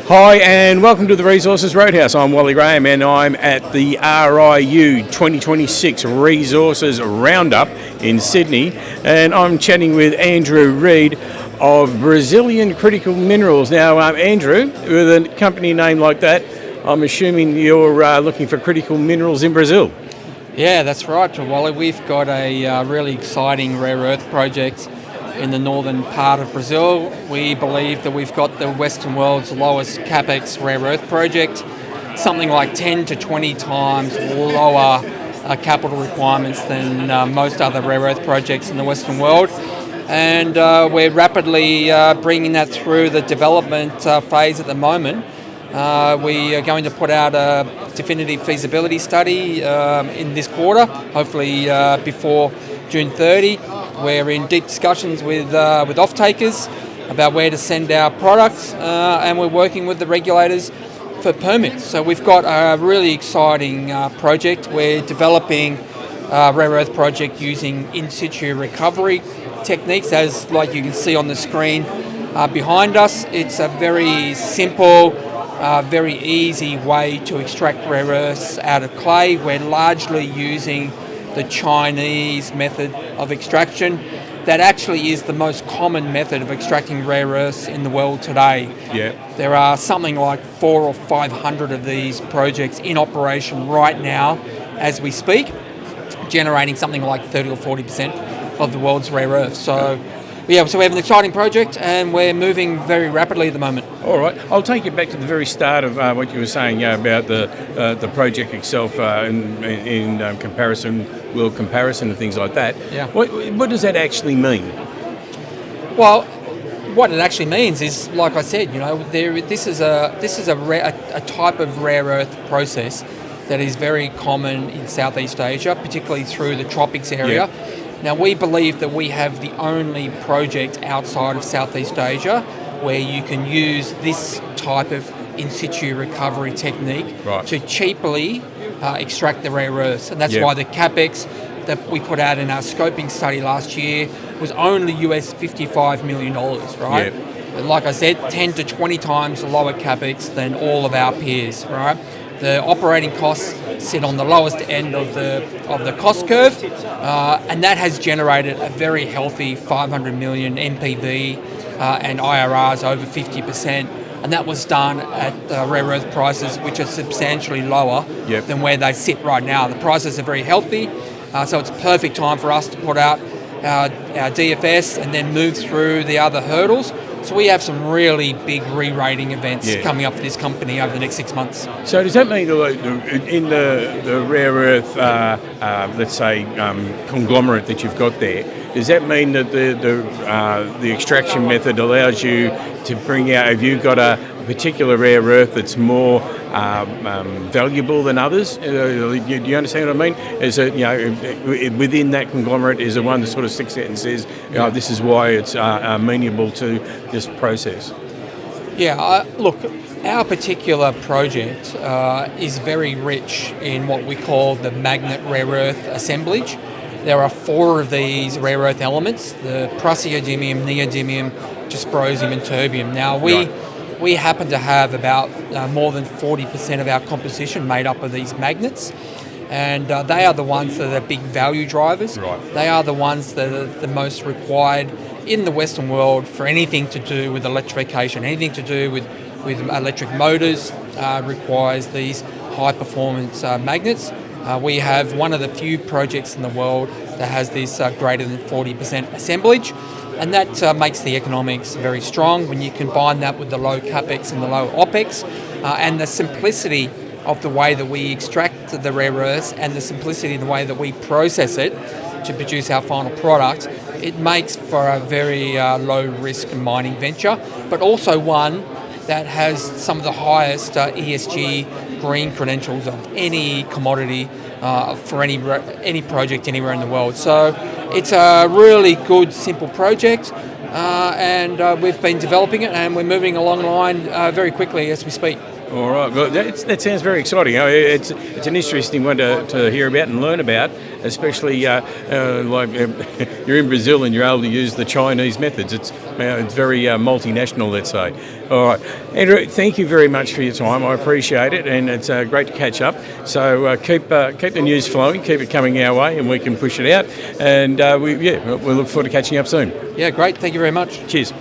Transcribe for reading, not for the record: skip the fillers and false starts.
Hi and welcome to the Resources Roadhouse. I'm Wally Graham and I'm at the RIU 2026 Resources Roundup in Sydney, and I'm chatting with Andrew Reid of Brazilian Critical Minerals. Now, Andrew, with a company name like that, I'm assuming you're looking for critical minerals in Brazil. Yeah, that's right, Wally. We've got a really exciting rare earth project in the northern part of Brazil. We believe that we've got the Western world's lowest capex rare earth project, something like 10 to 20 times lower capital requirements than most other rare earth projects in the Western world. And we're rapidly bringing that through the development phase at the moment. We are going to put out a definitive feasibility study in this quarter, hopefully before June 30. We're in deep discussions with off-takers about where to send our products, and we're working with the regulators for permits. So we've got a really exciting project. We're developing a rare earth project using in-situ recovery techniques, as like you can see on the screen behind us. It's a very simple, very easy way to extract rare earths out of clay. We're largely using the Chinese method of extraction. That actually is the most common method of extracting rare earths in the world today. Yeah. There are something like 400 or 500 of these projects in operation right now as we speak, generating something like 30 or 40% of the world's rare earths. So we have an exciting project and we're moving very rapidly at the moment. All right, I'll take you back to the very start of what you were saying about the project itself in world comparison and things like that. Yeah. What does that actually mean? Well, what it actually means is, like I said, this is a type of rare earth process that is very common in Southeast Asia, particularly through the tropics area. Yeah. Now, we believe that we have the only project outside of Southeast Asia where you can use this type of in-situ recovery technique to cheaply extract the rare earths. And that's why the capex that we put out in our scoping study last year was only US $55 million, right? Yeah. Like I said, 10 to 20 times lower capex than all of our peers, right? The operating costs sit on the lowest end of the cost curve, and that has generated a very healthy 500 million NPV and IRRs over 50%, and that was done at rare earth prices which are substantially lower than where they sit right now. The prices are very healthy, so it's a perfect time for us to put out our DFS and then move through the other hurdles. So we have some really big re-rating events coming up for this company over the next 6 months. So does that mean that in the rare earth, let's say, conglomerate that you've got there, does that mean that the extraction method allows you to bring out, have you got a particular rare earth that's more valuable than others? Do you understand what I mean? Is it, within that conglomerate, is the one that sort of sticks out and says, this is why it's amenable to this process? Yeah, look, our particular project is very rich in what we call the magnet rare earth assemblage. There are 4 of these rare earth elements: the praseodymium, neodymium, dysprosium, and terbium. Now, we happen to have about more than 40% of our composition made up of these magnets, and they are the ones that are big value drivers. Right. They are the ones that are the most required in the Western world for anything to do with electrification, anything to do with electric motors requires these high-performance magnets. We have one of the few projects in the world that has this greater than 40% assemblage, and that makes the economics very strong when you combine that with the low capex and the low opex, and the simplicity of the way that we extract the rare earths and the simplicity of the way that we process it to produce our final product. It makes for a very low-risk mining venture, but also one that has some of the highest ESG green credentials of any commodity for any project anywhere in the world. So it's a really good, simple project, and we've been developing it, and we're moving along the line very quickly as we speak. All right. Well, that sounds very exciting. It's an interesting one to hear about and learn about, especially like you're in Brazil and you're able to use the Chinese methods. It's very multinational, let's say. All right, Andrew. Thank you very much for your time. I appreciate it, and it's great to catch up. So keep the news flowing, keep it coming our way, and we can push it out. And we look forward to catching up soon. Yeah, great. Thank you very much. Cheers.